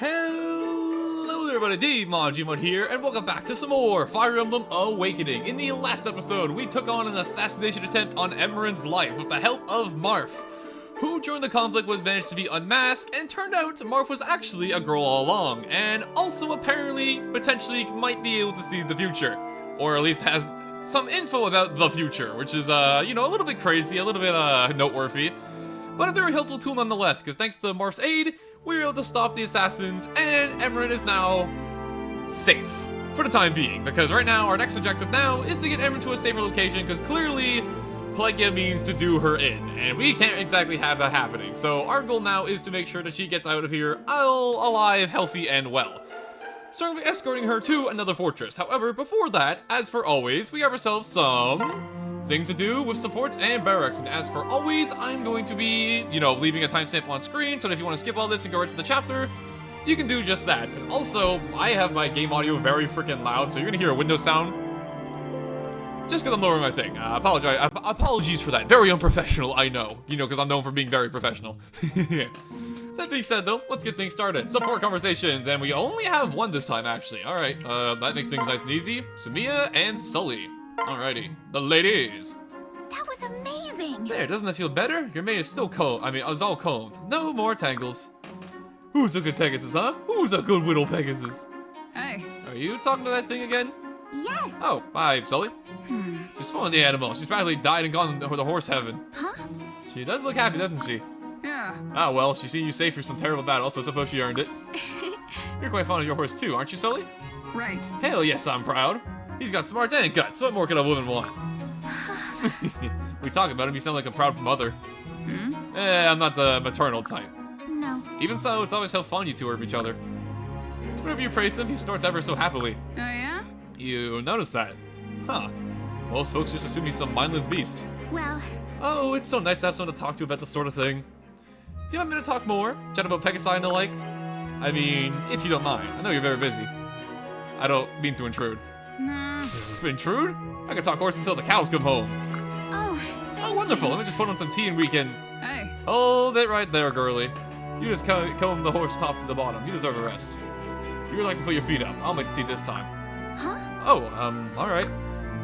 Hello there everybody, Dave here, and welcome back to some more Fire Emblem Awakening. In the last episode, we took on an assassination attempt on Emmeryn's life with the help of Marth, who during the conflict was managed to be unmasked, and turned out Marth was actually a girl all along, and also apparently, potentially, might be able to see the future. Or at least has some info about the future, which is, you know, a little bit crazy, a little bit, noteworthy. But a very helpful tool nonetheless, because thanks to Marth's aid, we were able to stop the assassins, and Emmeryn is now safe. For the time being, because right now, our next objective now is to get Emmeryn to a safer location, because clearly, Plagia means to do her in, and we can't exactly have that happening. So our goal now is to make sure that she gets out of here alive, healthy, and well. So we're going to be escorting her to another fortress. However, before that, as per always, we have ourselves some things to do with supports and barracks, and as per always, I'm going to be, you know, leaving a timestamp on screen, so if you want to skip all this and go right to the chapter, you can do just that. And also, I have my game audio very freaking loud, so you're going to hear a window sound. Just because I'm lowering my thing. Apologies for that. Very unprofessional, I know. You know, because I'm known for being very professional. That being said, though, let's get things started. Support conversations, and we only have one this time, actually. Alright, that makes things nice and easy. Sumia and Sully. Alrighty, the ladies. That was amazing. There, doesn't it feel better? Your mane is still combed. I mean, it's all combed. No more tangles. Who's a good Pegasus, huh? Who's a good Widow Pegasus? Hey. Are you talking to that thing again? Yes. Oh, hi, Sully. She's following the animal. She's probably died and gone to the horse heaven. Huh? She does look happy, doesn't she? Yeah. Ah, well, she's seen you safe through some terrible battle, so I suppose she earned it. You're quite fond of your horse too, aren't you, Sully? Right. Hell yes, I'm proud. He's got smarts and guts. What more could a woman want? We talk about him, you sound like a proud mother. I'm not the maternal type. No. Even so, it's always how fond you two are of each other. Whenever you praise him, he snorts ever so happily. Oh, yeah? You notice that? Huh. Most folks just assume he's some mindless beast. Well, Oh, it's so nice to have someone to talk to about this sort of thing. Do you want me to talk more? Chat about Pegasi and the like? I mean, if you don't mind. I know you're very busy. I don't mean to intrude. nah. Intrude? I can talk horse until the cows come home. Oh, thank Oh, wonderful. you. Let me just put on some tea and we can... Hey. Hold it right there, girly. You just comb the horse top to the bottom. You deserve a rest. You would like to put your feet up. I'll make the tea this time. Huh? Oh, alright.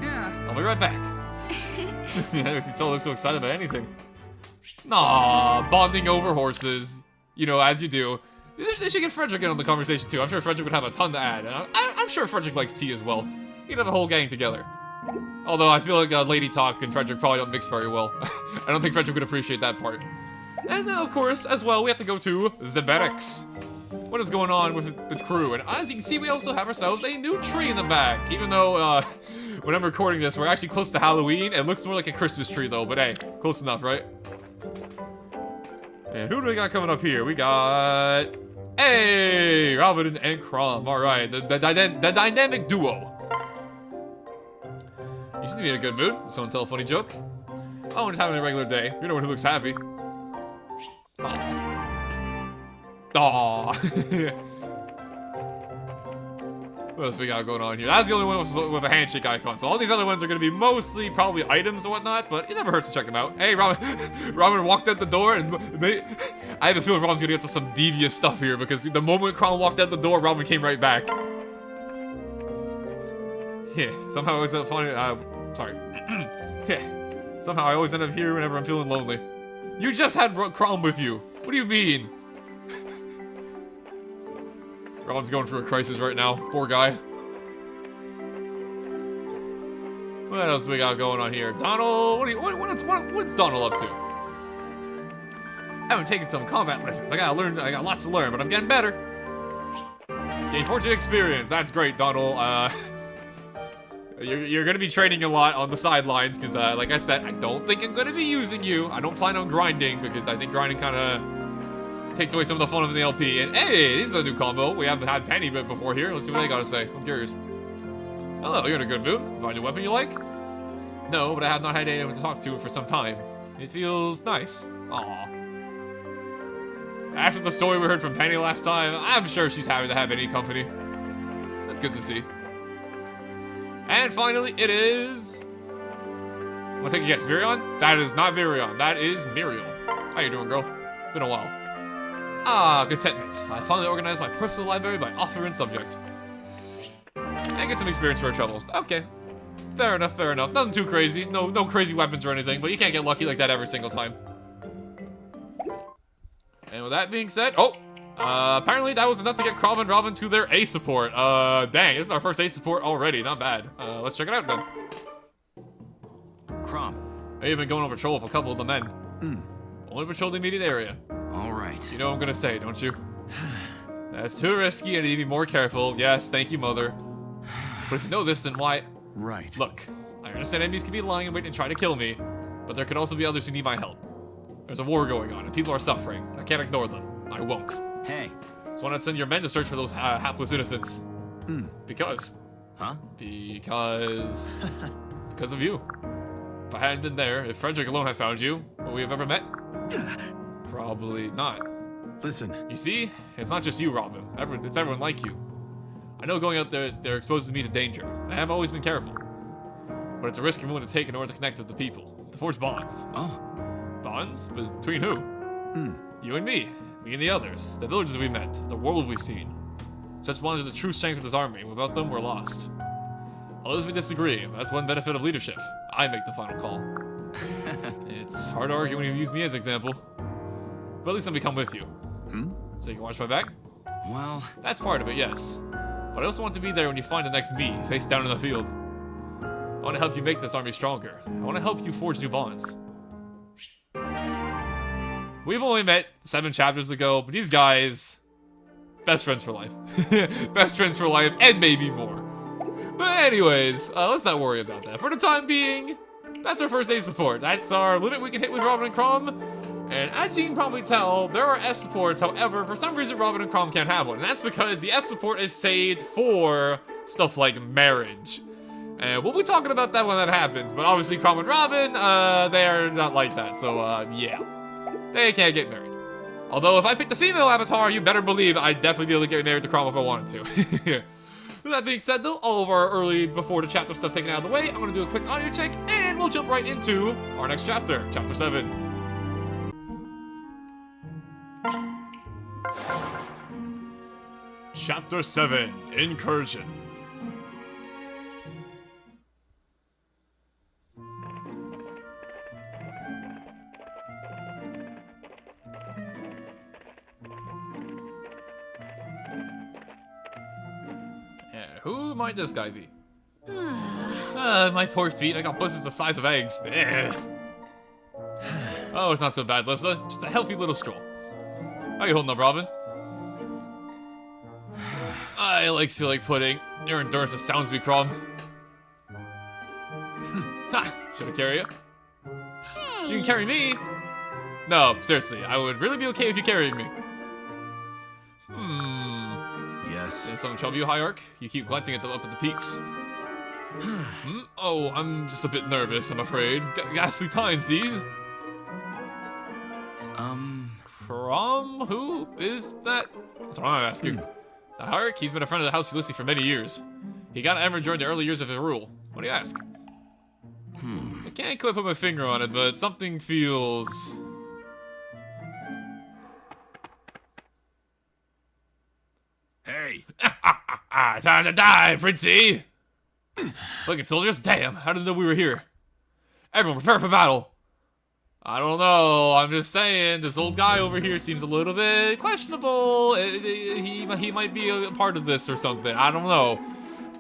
Yeah. I'll be right back. I never seen someone look so excited about anything. Aw, bonding over horses. You know, as you do. They should get Frederick in on the conversation too. I'm sure Frederick would have a ton to add. And I'm sure Frederick likes tea as well. You could have a whole gang together. Although I feel like Lady Talk and Frederick probably don't mix very well. I don't think Frederick would appreciate that part. And of course, as well, we have to go to the barracks. What is going on with the crew? And as you can see, we also have ourselves a new tree in the back. Even though, when I'm recording this, we're actually close to Halloween. It looks more like a Christmas tree though, but hey, close enough, right? And who do we got coming up here? We got... Hey! Robin and Crom. Alright, the dynamic duo. You seem to be in a good mood. Did someone tell a funny joke? Oh, I'm just having a regular day. You're the one who looks happy. Aww. What else we got going on here? That's the only one with a handshake icon. So all these other ones are going to be mostly probably items and whatnot, but it never hurts to check them out. Hey, Robin. Robin walked out the door and I have a feeling Robin's going to get to some devious stuff here because the moment Crown walked out the door, Robin came right back. Yeah, somehow I always end up finding, sorry. Yeah, somehow I always end up here whenever I'm feeling lonely. You just had Crown with you. What do you mean? Robin's going through a crisis right now. Poor guy. What else we got going on here? Donald, what's Donald up to? I haven't taken some combat lessons. I got lots to learn, but I'm getting better. Gain 14 experience. That's great, Donald. You're gonna be training a lot on the sidelines, because like I said, I don't think I'm gonna be using you. I don't plan on grinding, because I think grinding kinda takes away some of the fun of the LP. And hey, this is a new combo. We haven't had Penny before here. Let's see what they gotta say. I'm curious. Hello, you're in a good mood. Find a weapon you like? No, but I have not had anyone to talk to for some time. It feels nice. Aww. After the story we heard from Penny last time, I'm sure she's happy to have any company. That's good to see. And finally, it is... I'm gonna take a guess. Virion? That is not Virion. That is Muriel. How you doing, girl? Been a while. Ah, contentment. I finally organized my personal library by author and subject. And get some experience for our troubles. Okay. Fair enough, fair enough. Nothing too crazy. No crazy weapons or anything, but you can't get lucky like that every single time. And with that being said, apparently that was enough to get Crom and Robin to their A support. Dang, this is our first A support already. Not bad. Let's check it out then. Crom. I've been going on patrol with a couple of the men. Only patrol the immediate area. All right. You know what I'm gonna say, don't you? That's too risky. I need to be more careful. Yes, thank you, mother. But if you know this, then why? Right. Look, I understand enemies can be lying in wait and try to kill me, but there could also be others who need my help. There's a war going on, and people are suffering. I can't ignore them. I won't. Hey. Just want to send your men to search for those hapless innocents. Because. Huh? Because of you. If I hadn't been there, if Frederick alone had found you, would we have ever met? Probably not. Listen. You see, it's not just you, Robin. It's everyone like you. I know going out there exposes me to danger, and I have always been careful. But it's a risk you're willing to take in order to connect with the people, to forge bonds. Oh. Bonds? Between who? You and me and the others, the villages we met, the world we've seen. Such bonds are the true strength of this army. Without them, we're lost. Others we disagree. That's one benefit of leadership. I make the final call. It's hard to argue when you use me as an example. But at least let me come with you. So you can watch my back? Well, that's part of it, yes. But I also want to be there when you find the next me, face down in the field. I want to help you make this army stronger. I want to help you forge new bonds. We've only met 7 chapters ago, but these guys... best friends for life. Best friends for life, and maybe more. But anyways, let's not worry about that. For the time being, that's our first A support. That's our limit we can hit with Robin and Crom. And as you can probably tell, there are S supports. However, for some reason, Robin and Crom can't have one. And that's because the S support is saved for stuff like marriage. And we'll be talking about that when that happens. But obviously, Crom and Robin, they are not like that. So, yeah. They can't get married. Although, if I pick the female avatar, you better believe I'd definitely be able to get married to Crom if I wanted to. With that being said, though, all of our early before the chapter stuff taken out of the way, I'm going to do a quick audio check, and we'll jump right into our next chapter, Chapter 7. Chapter 7, Incursion. Who might this guy be? My poor feet, I got blisters the size of eggs. Oh, it's not so bad, Lissa. Just a healthy little stroll. How you holding up, Robin? I feel like pudding. Your endurance astounds me, Crom. Ha! Should I carry you? Hey. You can carry me! No, seriously, I would really be okay if you carried me. Yes. Is some trouble, you Hierarch? You keep glancing at up at the peaks. Oh, I'm just a bit nervous, I'm afraid. Ghastly times, these. Crom? Who is that? That's what I'm asking. The Hierarch, he's been a friend of the House Ulysses for many years. He got Emmeryn during the early years of his rule. What do you ask? I can't quite put my finger on it, but something feels... Hey! Time to die, Princey! Look at soldiers, damn, how did they know we were here? Everyone prepare for battle! I don't know, I'm just saying, this old guy over here seems a little bit questionable. He might be a part of this or something, I don't know.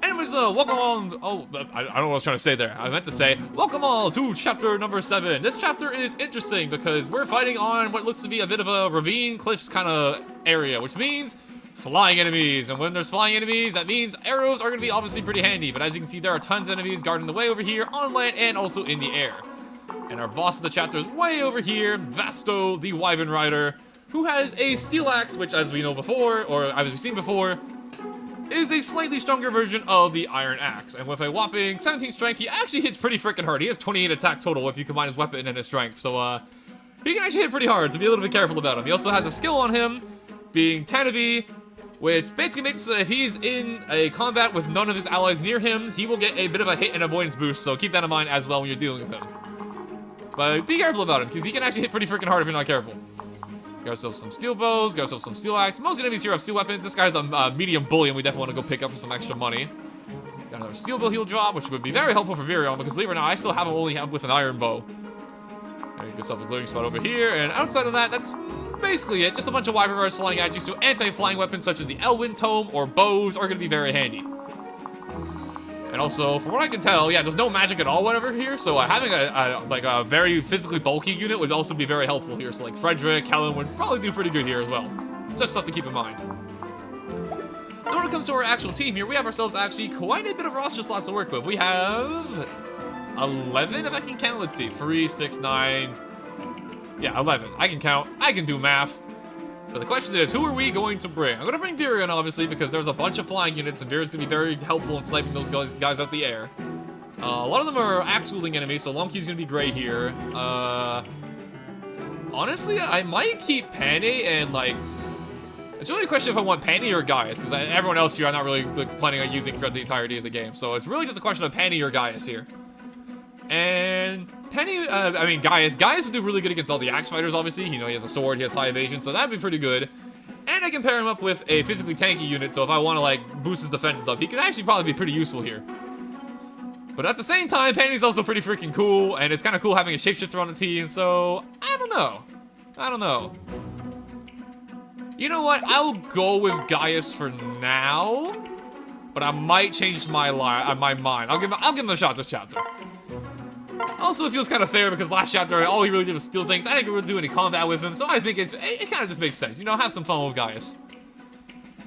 Anyways, welcome on, I don't know what I was trying to say there. I meant to say, welcome all to chapter number 7. This chapter is interesting because we're fighting on what looks to be a bit of a ravine cliffs kind of area, which means flying enemies. And when there's flying enemies, that means arrows are going to be obviously pretty handy. But as you can see, there are tons of enemies guarding the way over here on land and also in the air. And our boss of the chapter is way over here, Vasto, the Wyvern Rider, who has a steel axe, which as we know before, or as we've seen before, is a slightly stronger version of the Iron Axe. And with a whopping 17 strength, he actually hits pretty freaking hard. He has 28 attack total if you combine his weapon and his strength. So, he can actually hit pretty hard, so be a little bit careful about him. He also has a skill on him, being Tanavi, which basically makes so that if he's in a combat with none of his allies near him, he will get a bit of a hit and avoidance boost, so keep that in mind as well when you're dealing with him. But be careful about him, because he can actually hit pretty freaking hard if you're not careful. Got ourselves some steel bows, got ourselves some steel axe. Most enemies here have steel weapons. This guy's a medium bully, and we definitely want to go pick up for some extra money. Got another steel bow heal drop, which would be very helpful for Virion, because believe it or not, I still have him only with an iron bow. And get yourself a glowing spot over here, and outside of that, that's basically it. Just a bunch of wyverns flying at you, so anti-flying weapons such as the Elwyn Tome or bows are going to be very handy. And also, from what I can tell, yeah, there's no magic at all whatever here, so having a very physically bulky unit would also be very helpful here. So like Frederick, Helen would probably do pretty good here as well. It's just stuff to keep in mind. Now when it comes to our actual team here, we have ourselves actually quite a bit of roster slots to work with. We have 11, if I can count. Let's see, 3, 6, 9. Yeah, 11. I can count. I can do math. But the question is, who are we going to bring? I'm going to bring Virion, obviously, because there's a bunch of flying units, and Virion's going to be very helpful in sniping those guys out the air. A lot of them are axe-wielding enemies, so Lomkey's going to be great here. Honestly, I might keep Panny and, like... It's really a question if I want Panny or Gaius, because everyone else here I'm not really planning on using throughout the entirety of the game. So it's really just a question of Panny or Gaius here. And Gaius would do really good against all the axe fighters, obviously. You know, he has a sword, he has high evasion, so that'd be pretty good. And I can pair him up with a physically tanky unit, so if I want to, like, boost his defenses up, he could actually probably be pretty useful here. But at the same time, Panny's also pretty freaking cool, and it's kind of cool having a shapeshifter on the team, so I don't know. You know what? I'll go with Gaius for now, but I might change my mind. I'll give him a shot this chapter. Also, it feels kind of fair because last chapter, all he really did was steal things. I didn't really do any combat with him, so I think it kind of just makes sense. You know, have some fun with Gaius.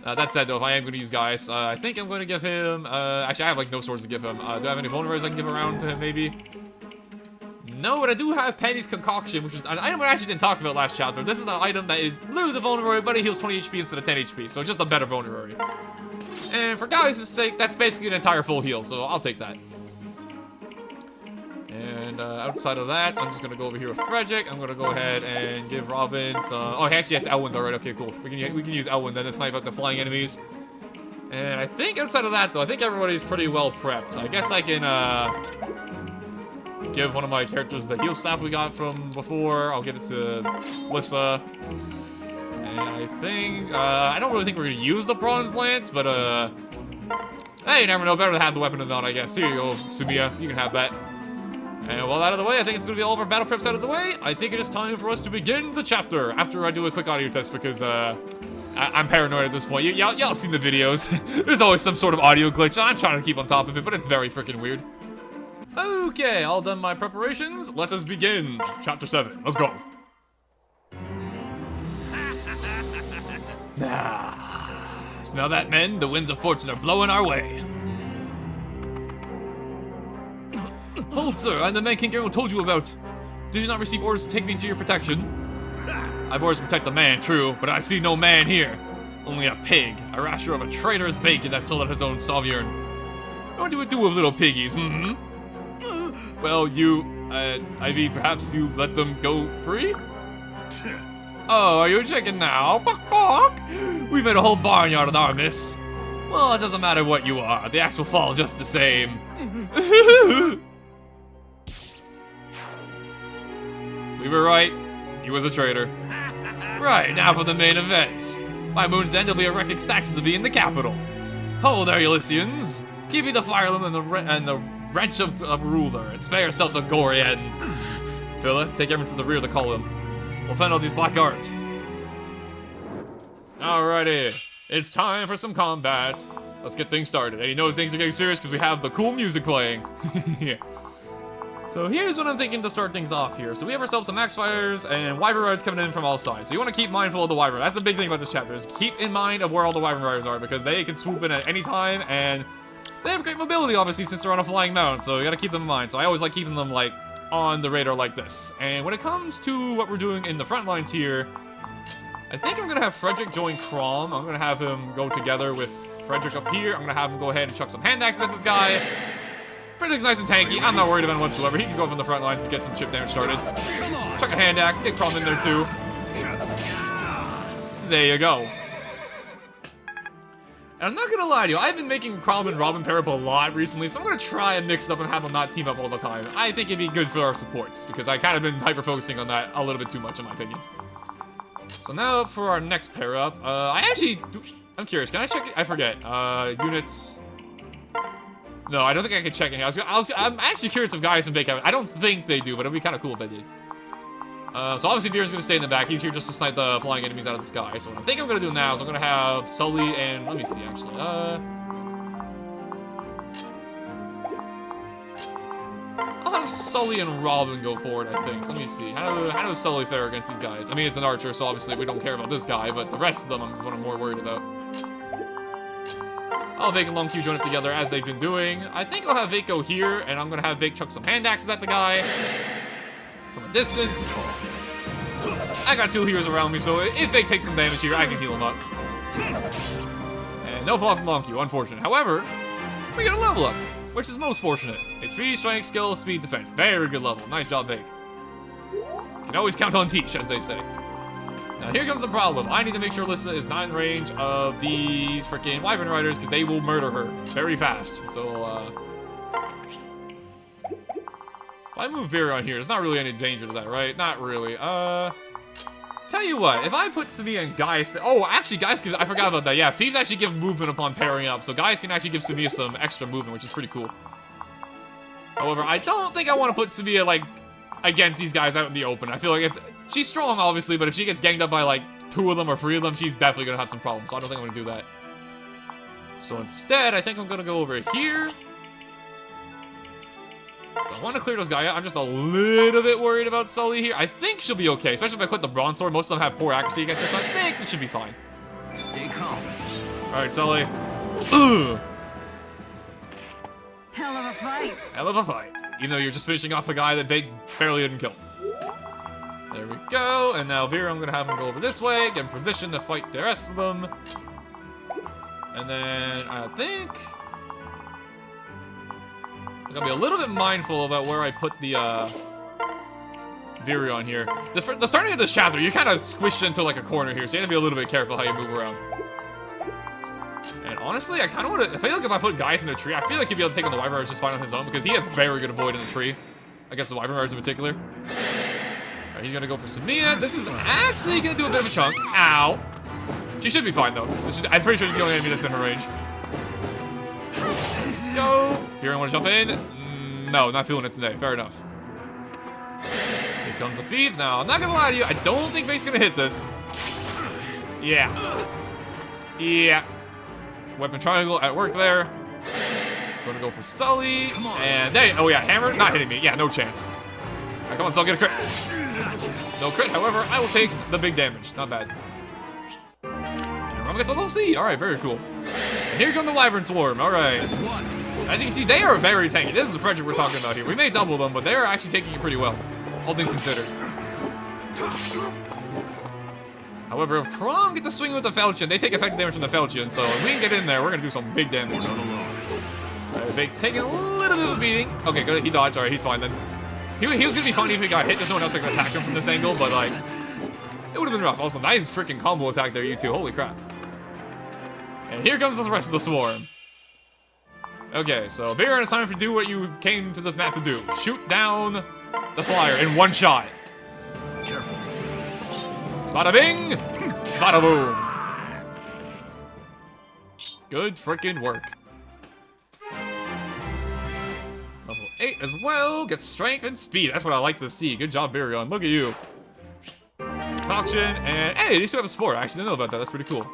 That said, though, if I am going to use Gaius, I think I'm going to give him... actually, I have, like, no swords to give him. Do I have any vulneraries I can give around to him, maybe? No, but I do have Penny's Concoction, which is an item I actually didn't talk about last chapter. This is an item that is literally the vulnerary, but it heals 20 HP instead of 10 HP, so just a better vulnerary. And for Gaius' sake, that's basically an entire full heal, so I'll take that. And outside of that, I'm just going to go over here with Frederick. I'm going to go ahead and give Robin some... Oh, he actually has Elwyn, though, right? Okay, cool. We can use Elwyn then to snipe out the flying enemies. And I think outside of that, though, I think everybody's pretty well prepped. I guess I can give one of my characters the heal staff we got from before. I'll give it to Lissa. And I think... I don't really think we're going to use the Bronze Lance, but hey, you never know. Better to have the weapon than not, I guess. Here you go, Sumiya. You can have that. And while out of the way, I think it's going to be all of our battle preps out of the way. I think it is time for us to begin the chapter after I do a quick audio test because I'm paranoid at this point. Y'all have seen the videos. There's always some sort of audio glitch. I'm trying to keep on top of it, but it's very freaking weird. Okay, all done my preparations. Let us begin. Chapter 7. Let's go. Smell that, men? The winds of fortune are blowing our way. Hold, sir, I'm the man King Geralt told you about. Did you not receive orders to take me into your protection? I've orders to protect the man, true, but I see no man here. Only a pig, a rasher of a traitorous bacon that sold out his own sovereign. What do we do with little piggies, Well, I mean, perhaps you let them go free? Oh, are you checking now? Bok bok! We made a whole barnyard of our miss. Well, it doesn't matter what you are, the axe will fall just the same. We were right. He was a traitor. Right, now for the main event. By Moon's End, there'll be erecting statues to be in the capital. Ho there, Ulysseans. Give me the fire limb and the wrench of ruler, and spare yourselves a gory end. Philip, take everyone to the rear of the column. We'll find all these black arts. Alrighty, it's time for some combat. Let's get things started. And you know things are getting serious because we have the cool music playing. Yeah. So here's what I'm thinking to start things off here. So we have ourselves some axe fighters and wyvern riders coming in from all sides. So you want to keep mindful of the wyvern. That's the big thing about this chapter is keep in mind of where all the wyvern riders are because they can swoop in at any time and they have great mobility obviously since they're on a flying mount. So you got to keep them in mind. So I always like keeping them like on the radar like this. And when it comes to what we're doing in the front lines here, I think I'm going to have Frederick join Crom. I'm going to have him go together with Frederick up here. I'm going to have him go ahead and chuck some hand axes at this guy. Frederick's nice and tanky. I'm not worried about him whatsoever. He can go up on the front lines to get some chip damage started. Chuck a hand axe. Get Crom in there too. There you go. And I'm not going to lie to you. I've been making Crom and Robin pair up a lot recently, so I'm going to try and mix up and have them not team up all the time. I think it'd be good for our supports, because I kind of been hyper-focusing on that a little bit too much, in my opinion. So now for our next pair up. I'm curious. Can I check it? I forget. Units. No, I don't think I can check it. I'm actually curious if guys in Vake have it. I don't think they do, but it'd be kind of cool if they did. So obviously Veer's gonna stay in the back. He's here just to snipe the flying enemies out of the sky. So what I think I'm gonna do now is I'm gonna have Sully and let me see actually. I'll have Sully and Robin go forward, I think. Let me see. How does Sully fare against these guys? I mean, it's an archer, so obviously we don't care about this guy, but the rest of them is what I'm more worried about. I'll Vake and Long Q join it together as they've been doing. I think I'll have Vake go here, and I'm gonna have Vake chuck some hand axes at the guy from a distance. I got 2 healers around me, so if Vake takes some damage here, I can heal him up. And no fall from Long Q, unfortunate. However, we get a level up, which is most fortunate. HP, strength, skill, speed, defense. Very good level. Nice job, Vake. You can always count on Teach, as they say. Now here comes the problem. I need to make sure Alyssa is not in range of these freaking Wyvern Riders, because they will murder her very fast. So, if I move Vera on here, there's not really any danger to that, right? Not really. Tell you what, if I put Samia and Gaius... Oh, actually, Gaius gives... I forgot about that. Yeah, Thieves actually give movement upon pairing up, so Gaius can actually give Samia some extra movement, which is pretty cool. However, I don't think I want to put Samia, like, against these guys out in the open. I feel like if... She's strong, obviously, but if she gets ganged up by, like, 2 of them or 3 of them, she's definitely going to have some problems, so I don't think I'm going to do that. So instead, I think I'm going to go over here. So I want to clear those guys out. I'm just a little bit worried about Sully here. I think she'll be okay, especially if I put the Bronze Sword. Most of them have poor accuracy against her, so I think this should be fine. Stay calm. Alright, Sully. Ugh. Hell of a fight. Hell of a fight. Even though you're just finishing off the guy that they barely didn't kill. There we go. And now Vera, I'm going to have him go over this way, get in position to fight the rest of them. And then I think... I'm going to be a little bit mindful about where I put the Vera on here. The starting of this chapter, you kind of squished into like a corner here, so you have to be a little bit careful how you move around. And honestly, I kind of want to... I feel like if I put Gaius in a tree, I feel like he'd be able to take on the Wyvern Riders just fine on his own, because he has very good avoid in the tree. I guess the Wyvern Riders in particular. Alright, he's going to go for Samia. This is actually going to do a bit of a chunk. Ow. She should be fine, though. I'm pretty sure she's the only enemy that's in her range. Go. Vera, want to jump in? No, not feeling it today. Fair enough. Here comes a thief. Now, I'm not going to lie to you. I don't think Vake's going to hit this. Yeah. Yeah. Weapon triangle at work there. Going to go for Sully. And they... Oh, yeah. Hammer? Not hitting me. Yeah, no chance. Right, come on, Sully. Get a crit. No crit. However, I will take the big damage. Not bad. And Rum gets a low C. All right, very cool. And here come the Wyvern Swarm. All right. As you can see, they are very tanky. This is the Frederick we're talking about here. We may double them, but they're actually taking it pretty well. All things considered. However, if Krom gets a swing with the Falchion, they take effective damage from the Falchion, so if we can get in there, we're going to do some big damage. Alright, Vake's taking a little bit of a beating. Okay, good. He dodged. Alright, he's fine then. He was going to be funny if he got hit. There's no one else that can attack him from this angle, but, like, it would have been rough. Also, nice freaking combo attack there, you two. Holy crap. And here comes the rest of the Swarm. Okay, so Vera, it's time to do what you came to this map to do. Shoot down the flyer in one shot. Careful. Bada bing, bada boom. Good freaking work. Level 8 as well. Get strength and speed. That's what I like to see. Good job, Virion. Look at you. Auction and hey, these two have a sport. I actually didn't know about that. That's pretty cool.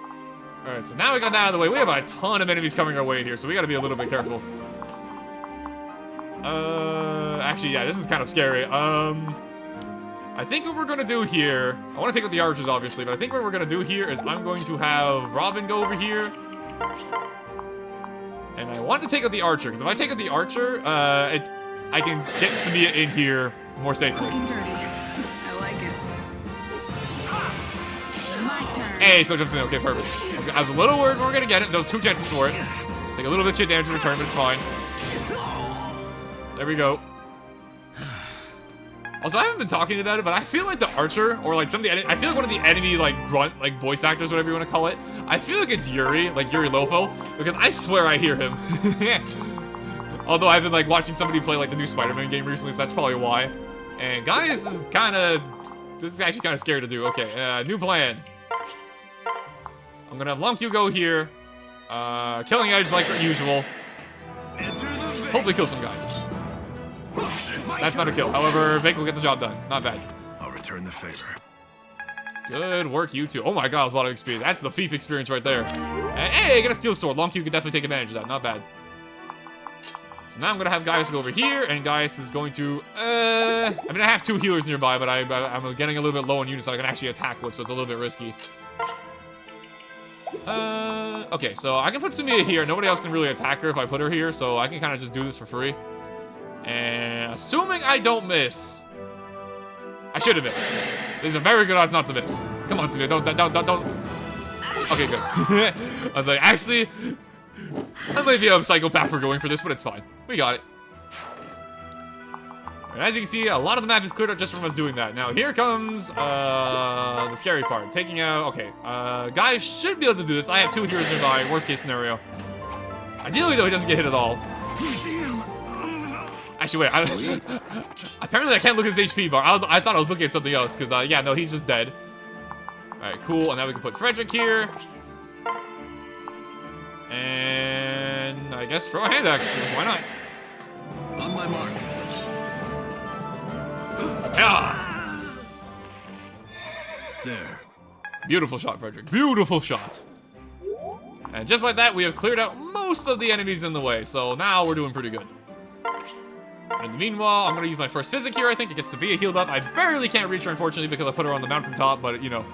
Alright, so now we got that out of the way. We have a ton of enemies coming our way here, so we gotta be a little bit careful. Actually, yeah, this is kind of scary. I think what we're gonna do here... I want to take out the archers, obviously, but I think what we're gonna do here is I'm going to have Robin go over here. And I want to take out the archer, because if I take out the archer, I can get Samia in here more safely. Looking dirty. I like it. My turn. Hey, so jumps in. Okay, perfect. I was a little worried we were gonna get it. Those 2 chances for it. Take a little bit of shit damage in return, but it's fine. There we go. Also, I haven't been talking about it, but I feel like the archer, or like some of the I feel like one of the enemy like grunt, like voice actors, whatever you want to call it. I feel like it's Yuri, like Yuri Lofo, because I swear I hear him. Although I've been like watching somebody play like the new Spider-Man game recently, so that's probably why. And Gaius is kind of This is actually kind of scary to do. Okay, new plan. I'm gonna have Long Q go here. Killing Edge like usual. Hopefully kill some guys. That's not a kill. However, Vake will get the job done. Not bad. I'll return the favor. Good work, you two. Oh my god, that was a lot of experience. That's the thief experience right there. And hey, get a steel sword. Long Q can definitely take advantage of that. Not bad. So now I'm gonna have Gaius go over here, and Gaius is going to. I mean, I have 2 healers nearby, but I'm getting a little bit low on units that I can actually attack with, so it's a little bit risky. Okay, so I can put Sumiya here. Nobody else can really attack her if I put her here, so I can kind of just do this for free. And assuming I don't miss, I should have missed. There's a very good odds not to miss. Come on, Sumiya, don't. Okay, good. I was like, actually, I might be a psychopath for going for this, but it's fine. We got it. And as you can see, a lot of the map is cleared up just from us doing that. Now, here comes the scary part. Taking out... Okay, guys should be able to do this. I have 2 heroes nearby, worst case scenario. Ideally, though, he doesn't get hit at all. Actually, wait. Apparently, I can't look at his HP bar. I thought I was looking at something else, because, yeah, no, he's just dead. Alright, cool. And now we can put Frederick here. And I guess throw a hand axe, because why not? On my mark. Yeah. There. Beautiful shot, Frederick. Beautiful shot. And just like that, we have cleared out most of the enemies in the way. So now we're doing pretty good. In the meanwhile, I'm going to use my first physic here, I think, to get Sevilla healed up. I barely can't reach her, unfortunately, because I put her on the mountaintop, but, you know,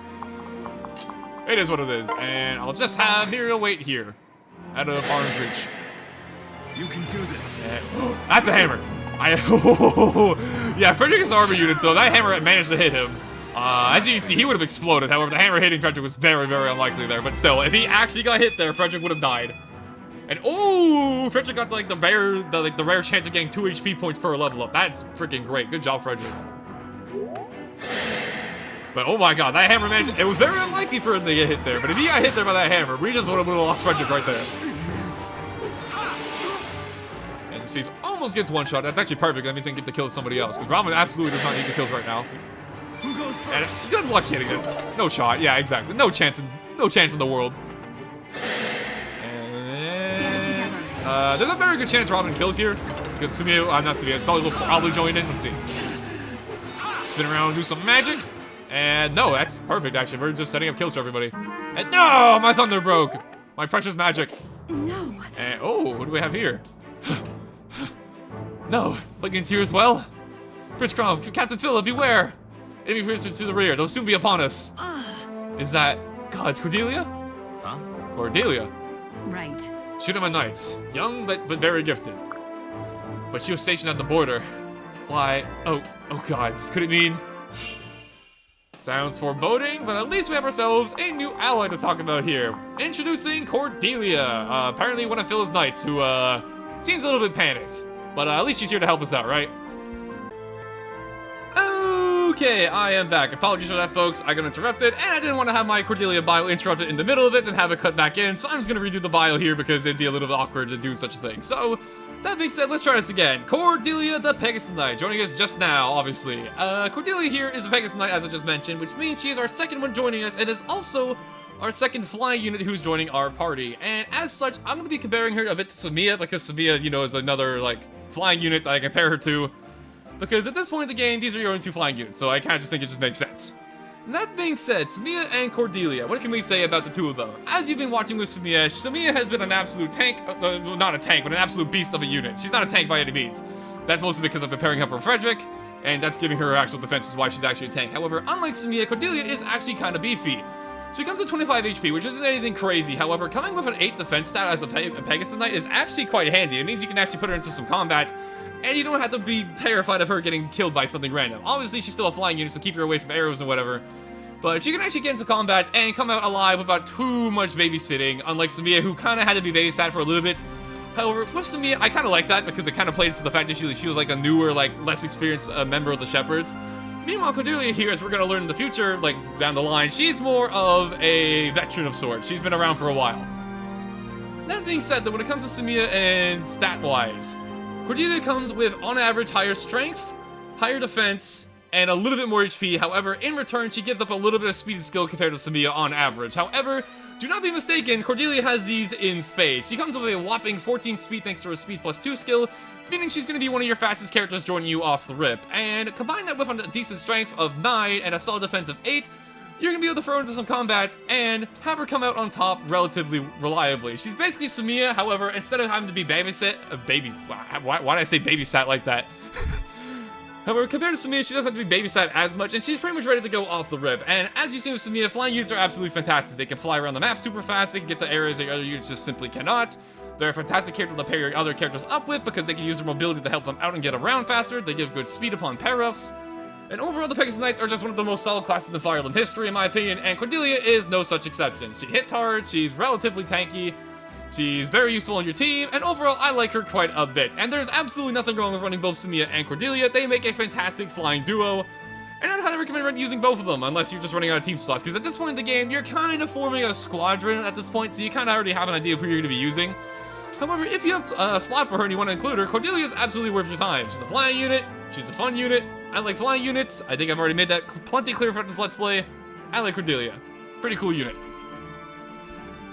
it is what it is. And I'll just have Muriel wait here, out of arm's reach. You can do this. That's a hammer. Yeah, Frederick is an armor unit, so that hammer managed to hit him. As you can see, he would have exploded. However, the hammer hitting Frederick was very, very unlikely there. But still, if he actually got hit there, Frederick would have died. And oh, Frederick got like the rare chance of getting 2 HP points per level up. That's freaking great. Good job, Frederick. But oh my god, that hammer managed. It was very unlikely for him to get hit there. But if he got hit there by that hammer, we just would have lost Frederick right there. And this thief almost gets 1 shot. That's actually perfect. That means I can get the kill with somebody else. Because Ramen absolutely does not need the kills right now. Who goes first? And good luck hitting this. No shot. Yeah, exactly. No chance in the world. And there's a very good chance Robin kills here. Because Sumiya, not Sumiya, Sully will probably join in. Let's see. Spin around and do some magic. And no, that's perfect actually. We're just setting up kills for everybody. And no, my thunder broke. My precious magic. No. And oh, what do we have here? No, Ligand's here as well. Prince Crown, Captain Philip, beware. Enemy forces to the rear. They'll soon be upon us. Is that... God, it's Cordelia? Huh? Cordelia. Right. Shoot him at knights. Young, but very gifted. But she was stationed at the border. Why? Oh God, could it mean... Sounds foreboding, but at least we have ourselves a new ally to talk about here. Introducing Cordelia. Apparently one of Phil's knights who, seems a little bit panicked. But at least she's here to help us out, right? Okay, I am back. Apologies for that, folks. I got interrupted, and I didn't want to have my Cordelia bio interrupted in the middle of it and have it cut back in, so I'm just going to redo the bio here because it'd be a little bit awkward to do such a thing. So, that being said, let's try this again. Cordelia the Pegasus Knight, joining us just now, obviously. Cordelia here is a Pegasus Knight, as I just mentioned, which means she is our second one joining us, and is also our second flying unit who's joining our party. And as such, I'm going to be comparing her a bit to Sumiya, because Sumiya, you know, is another, like, flying unit that I compare her to. Because at this point in the game, these are your only 2 flying units, so I kind of just think it just makes sense. And that being said, Sumiya and Cordelia, what can we say about the 2 of them? As you've been watching with Sumiya, Sumiya has been an absolute tank, well, not a tank, but an absolute beast of a unit. She's not a tank by any means. That's mostly because I've been pairing up her Frederick, and that's giving her actual defense, is why she's actually a tank. However, unlike Sumiya, Cordelia is actually kind of beefy. She comes with 25 HP, which isn't anything crazy. However, coming with an 8 defense stat as a Pegasus Knight is actually quite handy. It means you can actually put her into some combat, and you don't have to be terrified of her getting killed by something random. Obviously, she's still a flying unit, so keep her away from arrows and whatever. But she can actually get into combat and come out alive without too much babysitting, unlike Sumiya, who kind of had to be babysat for a little bit. However, with Sumiya, I kind of like that because it kind of played into the fact that she was like a newer, like, less experienced member of the Shepherds. Meanwhile, Cordelia here, as we're going to learn in the future, like, down the line, she's more of a veteran of sorts. She's been around for a while. That being said, though, when it comes to Sumiya and stat-wise, Cordelia comes with, on average, higher strength, higher defense, and a little bit more HP. However, in return, she gives up a little bit of speed and skill compared to Samia on average. However, do not be mistaken, Cordelia has these in spades. She comes with a whopping 14 speed thanks to her speed plus 2 skill, meaning she's going to be one of your fastest characters joining you off the rip. And combine that with a decent strength of 9 and a solid defense of 8, you're going to be able to throw into some combat and have her come out on top relatively reliably. She's basically Samia, however, instead of having to be why did I say babysat like that? However, compared to Samia, she doesn't have to be babysat as much, and she's pretty much ready to go off the rip. And as you see with Samia, flying units are absolutely fantastic. They can fly around the map super fast, they can get to areas that other units just simply cannot. They're a fantastic character to pair your other characters up with because they can use their mobility to help them out and get around faster. They give good speed upon pair-ups. And overall, the Pegasus Knights are just one of the most solid classes in Fire Emblem history, in my opinion, and Cordelia is no such exception. She hits hard, she's relatively tanky, she's very useful on your team, and overall, I like her quite a bit. And there's absolutely nothing wrong with running both Samia and Cordelia. They make a fantastic flying duo, and I'd highly recommend using both of them, unless you're just running out of team slots, because at this point in the game, you're kind of forming a squadron at this point, so you kind of already have an idea of who you're going to be using. However, if you have a slot for her and you want to include her, Cordelia is absolutely worth your time. She's a flying unit, she's a fun unit, I like flying units, I think I've already made that plenty clear for this Let's Play. I like Cordelia. Pretty cool unit.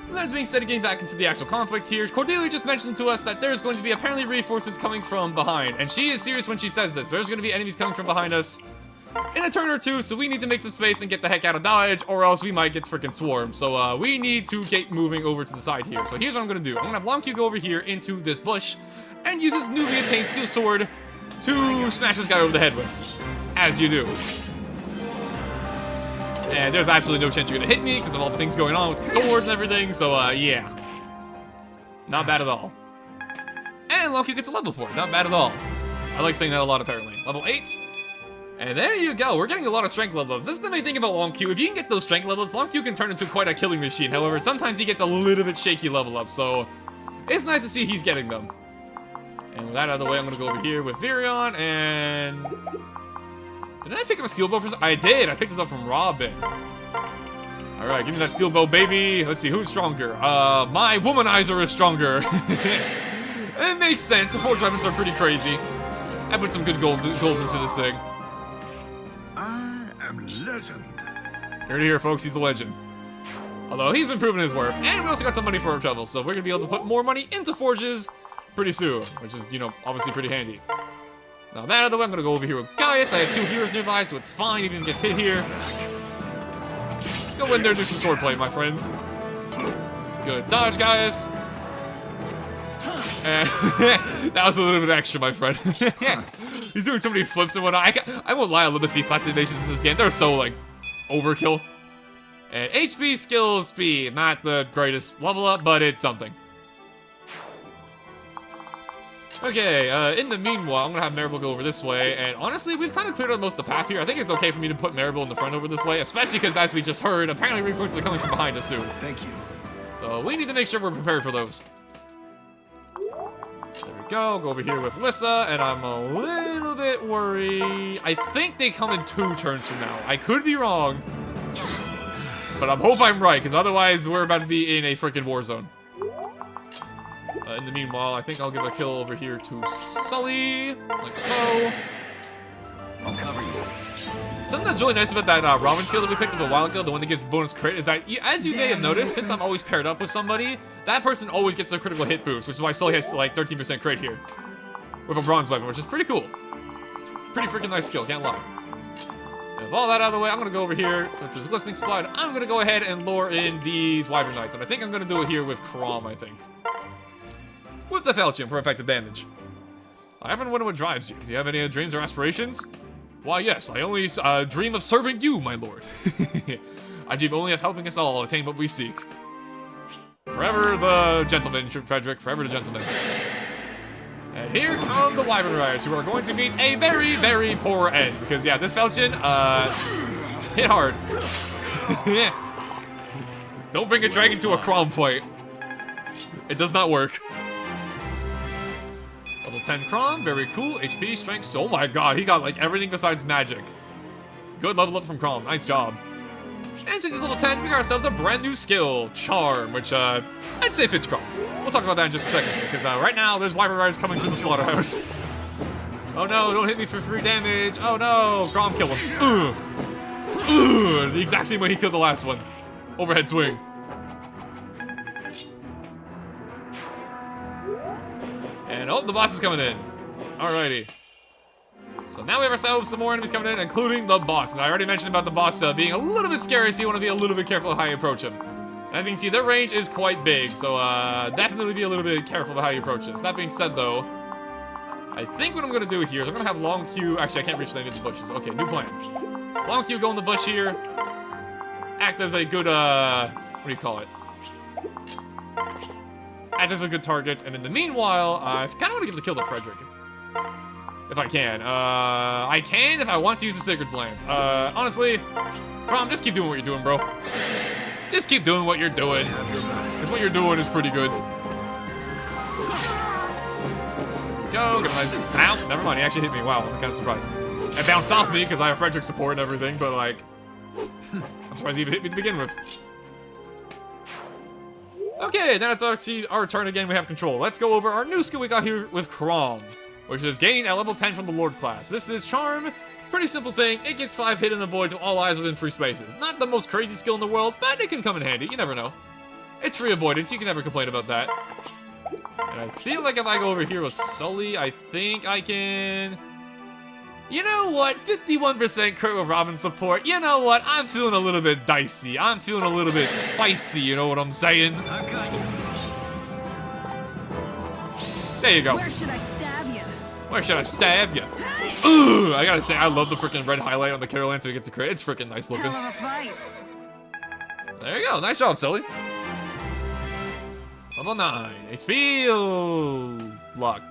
With that being said, getting back into the actual conflict here, Cordelia just mentioned to us that there's going to be apparently reinforcements coming from behind, and she is serious when she says this. There's going to be enemies coming from behind us in a turn or two, so we need to make some space and get the heck out of dodge, or else we might get freaking swarmed. So we need to get moving over to the side here. So here's what I'm going to do. I'm going to have Long Q go over here into this bush and use his newly attained steel sword to smash this guy over the head with, as you do. And there's absolutely no chance you're gonna hit me because of all the things going on with the sword and everything, so yeah. Not bad at all. And Long Q gets a level for it, not bad at all. I like saying that a lot apparently. Level 8. And there you go, we're getting a lot of strength levels. This is the main thing about Long Q. If you can get those strength levels, Long Q can turn into quite a killing machine. However, sometimes he gets a little bit shaky level up, so it's nice to see he's getting them. And with that out of the way, I'm gonna go over here with Virion, and... Did I pick up a steel bow I did! I picked it up from Robin. Alright, give me that steel bow, baby! Let's see, who's stronger? My womanizer is stronger! It makes sense, the forged weapons are pretty crazy. I put some good gold into this thing. I am legend. Here to hear, folks, he's a legend. Although, he's been proving his worth, and we also got some money for our trouble, so we're gonna be able to put more money into forges pretty soon, which is, you know, obviously pretty handy. Now that out of the way, I'm gonna go over here with Gaius. I have 2 heroes nearby, so it's fine, even gets hit here. Go in there and do some swordplay, my friends. Good dodge, Gaius. And that was a little bit extra, my friend. He's doing so many flips and whatnot. I won't lie, I love the feet class animations in this game. They're so, like, overkill. And HP, skill, speed. Not the greatest level up, but it's something. Okay, in the meanwhile, I'm gonna have Maribel go over this way, and honestly, we've kind of cleared out most of the path here. I think it's okay for me to put Maribel in the front over this way, especially because, as we just heard, apparently reinforcements are coming from behind us soon. Thank you. So we need to make sure we're prepared for those. There we go, go over here with Lissa, and I'm a little bit worried. I think they come in 2 turns from now. I could be wrong, but I hope I'm right, because otherwise we're about to be in a freaking war zone. In the meanwhile, I think I'll give a kill over here to Sully, like so. I'll cover you. Something that's really nice about that Ramen skill that we picked up a while ago, the one that gives bonus crit, is that, as you may have noticed, since I'm always paired up with somebody, that person always gets a critical hit boost, which is why Sully has like 13% crit here. With a bronze weapon, which is pretty cool. Pretty freaking nice skill, can't lie. And with all that out of the way, I'm gonna go over here with this glistening spot. I'm gonna go ahead and lure in these Wyvern Knights, and I think I'm gonna do it here with Chrom, I think. With the Falchion for effective damage. I often wonder what drives you. Do you have any dreams or aspirations? Why, yes, I only dream of serving you, my lord. I dream only of helping us all attain what we seek. Forever the gentleman, Frederick, forever the gentleman. And here come the Wyvern Riders, who are going to meet a very, very poor end. Because, yeah, this Falchion, hit hard. Don't bring a dragon to a Chrom fight. It does not work. Level 10 Chrom, very cool. HP, strength, oh my god, he got like everything besides magic. Good level up from Chrom, nice job. And since he's level 10, we got ourselves a brand new skill, Charm, which I'd say fits Chrom. We'll talk about that in just a second, because right now there's Wyvern Riders coming to the slaughterhouse. Oh no, don't hit me for free damage. Oh no, Grom kill him. The exact same way he killed the last one. Overhead swing. And oh, the boss is coming in. Alrighty. So now we have ourselves some more enemies coming in, including the boss. And I already mentioned about the boss being a little bit scary, so you want to be a little bit careful how you approach him. As you can see, their range is quite big, so definitely be a little bit careful about how you approach this. That being said, though, I think what I'm going to do here is I'm going to have Long Q... Actually, I can't reach any of the bushes. Okay, new plan. Long Q go in the bush here. Act as a good, what do you call it? Act as a good target. And in the meanwhile, I kind of want to give the kill to Frederick. If I can. I can if I want to use the Sacred's Lance. Honestly, Brom, just keep doing what you're doing, bro. Just keep doing what you're doing. Because what you're doing is pretty good. Go, get a nice... Ow, never mind, he actually hit me. Wow, I'm kind of surprised. It bounced off me because I have Frederick's support and everything, but like... I'm surprised he even hit me to begin with. Okay, now it's actually our turn again, we have control. Let's go over our new skill we got here with Crom, which is gain at level 10 from the Lord class. This is Charm. Pretty simple thing. It gets 5 hit in the void to all eyes within free spaces. Not the most crazy skill in the world, but it can come in handy. You never know. It's free avoidance. You can never complain about that. And I feel like if I go over here with Sully, I think I can... You know what? 51% crit with Robin support. You know what? I'm feeling a little bit dicey. I'm feeling a little bit spicy. You know what I'm saying? There you go. Where should I stab you? Where should I stab you? Ugh, I gotta say, I love the freaking red highlight on the Killer Lance when it gets a crit. It's freaking nice looking. Hell of a fight. There you go. Nice job, Sully. Level 9. HP luck.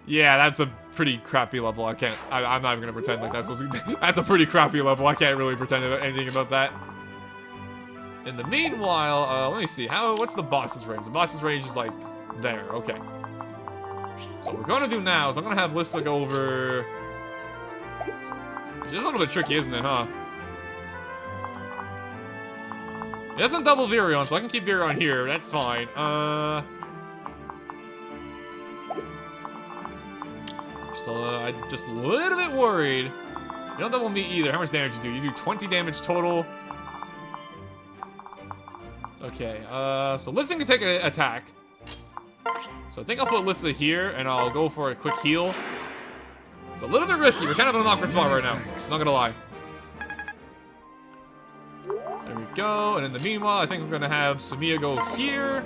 Yeah, that's a pretty crappy level. I'm not even gonna pretend like that's supposed to... That's a pretty crappy level. I can't really pretend anything about that. In the meanwhile, let me see. What's the boss's range? The boss's range is like there. Okay. So what we're gonna do now is I'm gonna have Lissa go over... It's just a little bit tricky, isn't it, huh? It doesn't double Virion, so I can keep Virion here. That's fine. I'm just a little bit worried. You don't double me either. How much damage you do? You do 20 damage total. Okay, so Lissa can take an attack. So I think I'll put Lissa here, and I'll go for a quick heal. It's a little bit risky. We're kind of in an awkward spot right now. Not gonna lie. There we go. And in the meanwhile, I think I'm gonna have Samia go here.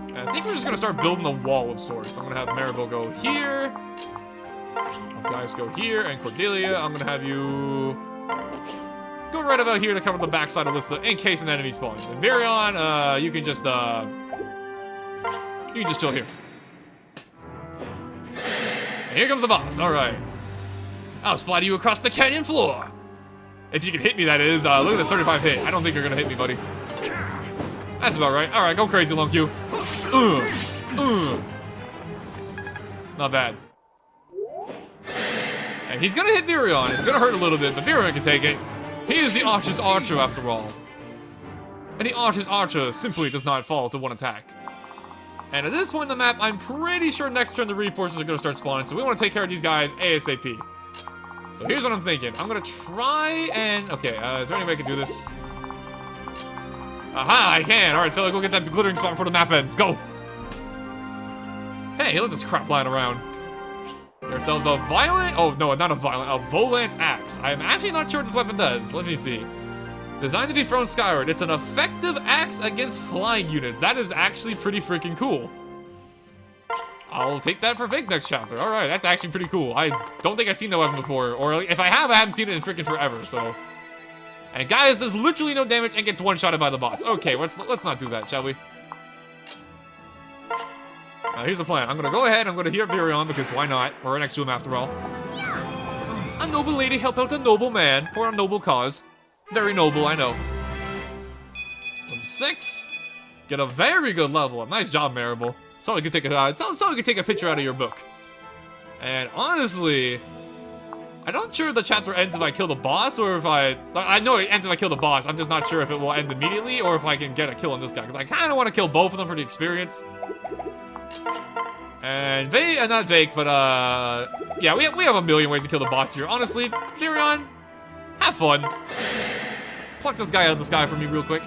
And I think we're just gonna start building a wall of sorts. I'm gonna have Maribel go here. Guys go here, and Cordelia, I'm gonna have you go right about here to cover the backside of Lissa in case an enemy spawns. And Virion, you can just chill here. And here comes the boss. All right. I'll splatter you across the canyon floor. If you can hit me, that is. Look at this 35 hit. I don't think you're gonna hit me, buddy. That's about right. All right, go crazy, Long Q. Not bad. And he's gonna hit Virion. It's gonna hurt a little bit, but Virion can take it. He is the Archer's Archer, after all. And the Archer's Archer simply does not fall to one attack. And at this point in the map, I'm pretty sure next turn the reinforcements are gonna start spawning, so we wanna take care of these guys ASAP. So here's what I'm thinking. I'm gonna try and... Okay, is there any way I can do this? Aha, I can! Alright, so go get that glittering spot before the map ends. Go! Hey, look at this crap lying around. Get ourselves a violent... Oh, no, not a violent. A volant axe. I'm actually not sure what this weapon does. Let me see. Designed to be thrown skyward. It's an effective axe against flying units. That is actually pretty freaking cool. I'll take that for Vic next chapter. Alright, that's actually pretty cool. I don't think I've seen that weapon before. Or if I have, I haven't seen it in freaking forever, so... And guys, does literally no damage and gets one-shotted by the boss. Okay, let's not do that, shall we? Here's the plan. I'm gonna go ahead, I'm gonna heal Virion, because why not? We're right next to him after all. A noble lady help out a noble man for a noble cause. Very noble, I know. Level 6. Get a very good level up. Nice job, Maribel. Someone could take a picture out of your book. And honestly, I'm not sure the chapter ends if I kill the boss or if I know it ends if I kill the boss. I'm just not sure if it will end immediately or if I can get a kill on this guy. Because I kind of want to kill both of them for the experience. And not Vake, but yeah, we have a million ways to kill the boss here. Honestly, Furion, have fun. Pluck this guy out of the sky for me real quick.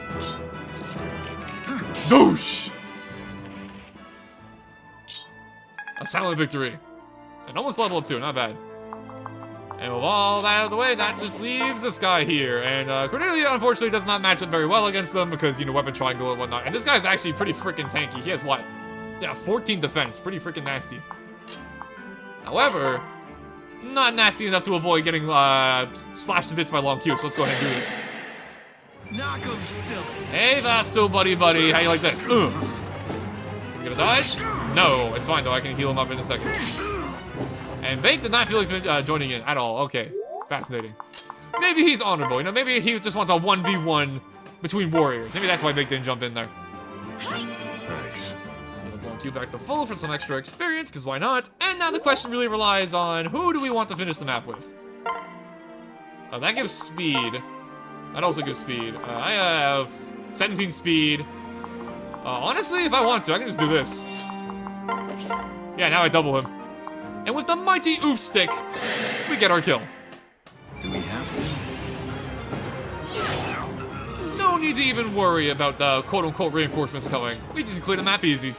Doosh! A silent victory. And almost level up too, not bad. And with all that out of the way, that just leaves this guy here. And Cordelia, unfortunately, does not match up very well against them because, you know, weapon triangle and whatnot. And this guy's actually pretty freaking tanky. He has what? Yeah, 14 defense. Pretty freaking nasty. However, not nasty enough to avoid getting slashed to bits by Long Q. So let's go ahead and do this. Knock him silly. Hey, Vasto, buddy. How you like this? You gonna dodge? No, it's fine though. I can heal him up in a second. And Vake did not feel like joining in at all. Okay, fascinating. Maybe he's honorable. You know, maybe he just wants a 1v1 between warriors. Maybe that's why Vake didn't jump in there. Thanks. Long Q back to full for some extra experience, because why not? And now the question really relies on who do we want to finish the map with? That gives speed. That also gives speed. I have 17 speed. Honestly, if I want to, I can just do this. Yeah, now I double him. And with the mighty oof stick, we get our kill. Do we have to? No need to even worry about the quote-unquote reinforcements coming. We just clear the map easy.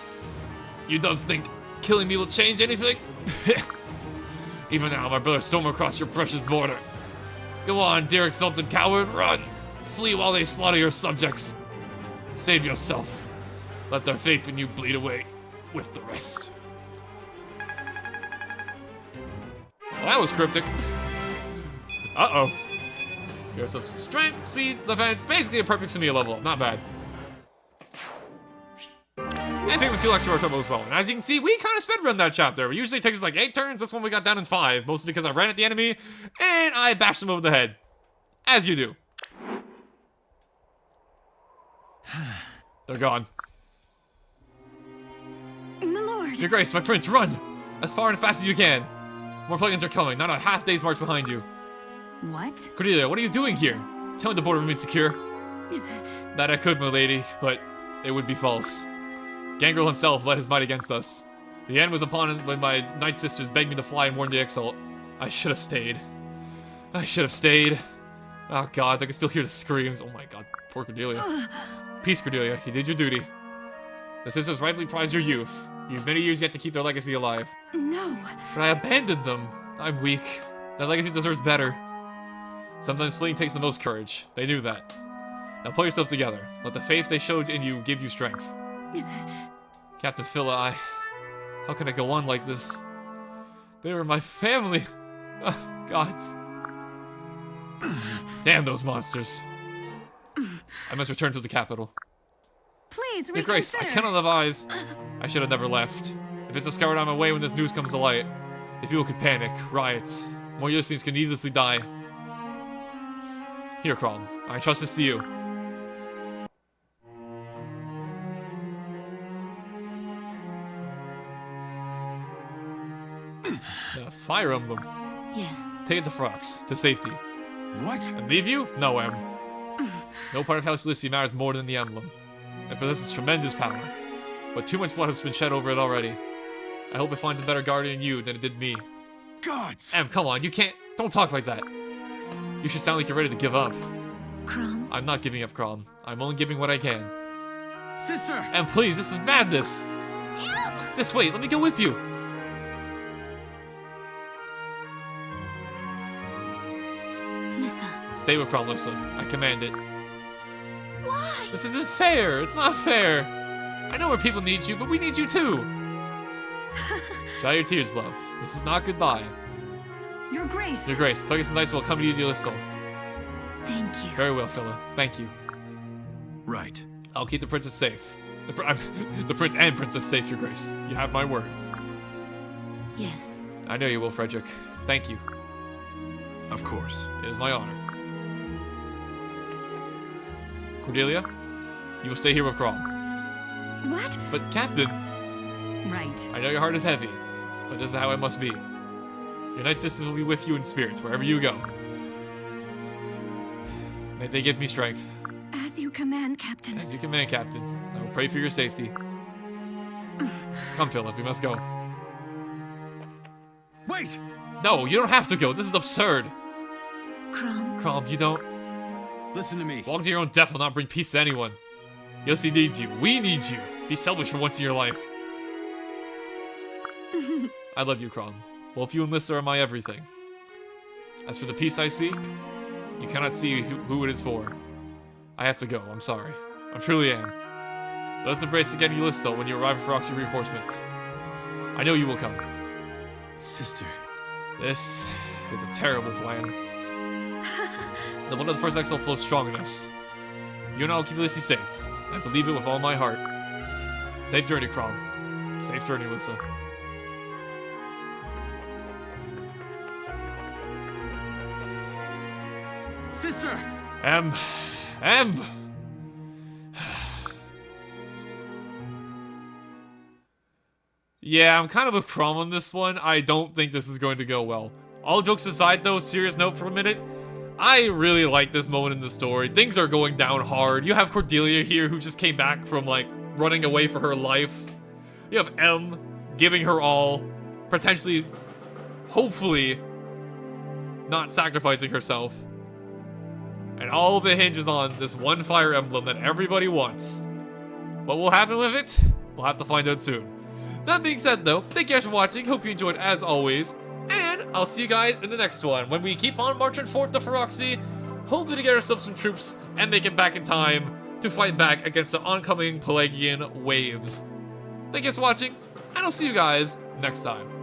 You doves think killing me will change anything? Even now, my brother storm across your precious border. Go on, dear exalted coward, run! Flee while they slaughter your subjects. Save yourself. Let their faith in you bleed away with the rest. Well, that was cryptic. Uh-oh. Here's some strength, speed, defense. Basically a perfect Samia level up. Not bad. And Pigment's Steel extra trouble as well. And as you can see, we kind of speedrun that chapter. It usually takes us like 8 turns. This one we got down in 5. Mostly because I ran at the enemy and I bashed them over the head. As you do. They're gone. My lord. Your Grace, my prince, run! As far and fast as you can. More plugins are coming, not a half day's march behind you. What? Cordelia, what are you doing here? Tell me the border remains secure. That I could, my lady, but it would be false. Gangrel himself led his might against us. The end was upon it when my Night Sisters begged me to fly and warn the Exalt. I should have stayed. I should have stayed. Oh god, I can still hear the screams. Oh my god, poor Cordelia. Peace, Cordelia, you did your duty. The Sisters rightfully prize your youth. You've many years yet to keep their legacy alive. No. But I abandoned them. I'm weak. Their legacy deserves better. Sometimes fleeing takes the most courage. They knew that. Now pull yourself together. Let the faith they showed in you give you strength. Captain Phila, how can I go on like this? They were my family. Oh, God. Damn those monsters. I must return to the capital. Please, Your Grace, I cannot advise. I should have never left. If it's a scour on my way when this news comes to light, the people could panic, riot. More Yoselings could needlessly die. Here, Crom. I trust this to you. The Fire Emblem. Yes. Take it to Frox, to safety. What? And leave you? No, Em. No part of House Lissy matters more than the emblem. It possesses tremendous power, but too much blood has been shed over it already. I hope it finds a better guardian in you than it did me. Gods! Em, come on, you can't. Don't talk like that. You should sound like you're ready to give up. Crom. I'm not giving up, Crom. I'm only giving what I can. Sister! Em, please, this is madness. Sis, wait, let me go with you. Lissa. Stay with Crom, Lissa. I command it. Why? This isn't fair. It's not fair. I know where people need you, but we need you too. Dry your tears, love. This is not goodbye. Your Grace. Your Grace, Thugus and Dice will accompany you to Listel. Thank you. Very well, Phila. Thank you. Right. I'll keep the princess safe. The prince and princess safe, Your Grace. You have my word. Yes. I know you will, Frederick. Thank you. Of course. It is my honor. Cordelia, you will stay here with Crom. What? But, Captain, Right. I know your heart is heavy, but this is how it must be. Your Night Sisters will be with you in spirit, wherever you go. May they give me strength. As you command, Captain. As you command, Captain. I will pray for your safety. Come, Philip, we must go. Wait! No, you don't have to go. This is absurd. Crom. Crom, you don't. Listen to me. Walk to your own death will not bring peace to anyone. Yossi needs you. We need you. Be selfish for once in your life. I love you, Crom. Both you and Lissa are my everything. As for the peace I seek, you cannot see who it is for. I have to go. I'm sorry. I truly am. Let us embrace again Ulysses when you arrive for Roxy reinforcements. I know you will come. Sister. This is a terrible plan. The blood of the first exile flows strong in us. You and I will keep Lissy safe. I believe it with all my heart. Safe journey, Crom. Safe journey, Lissa. Sister! Em. Yeah, I'm kind of with Crom on this one. I don't think this is going to go well. All jokes aside though, serious note for a minute. I really like this moment in the story. Things are going down hard. You have Cordelia here who just came back from like running away for her life. You have Em giving her all, potentially, hopefully, not sacrificing herself. And all of it hinges on this one fire emblem that everybody wants. What will happen with it? We'll have to find out soon. That being said though, thank you guys for watching, hope you enjoyed as always, and I'll see you guys in the next one, when we keep on marching forth to Feroxy, hopefully to get ourselves some troops, and make it back in time to fight back against the oncoming Pelagian waves. Thank you guys for watching, and I'll see you guys next time.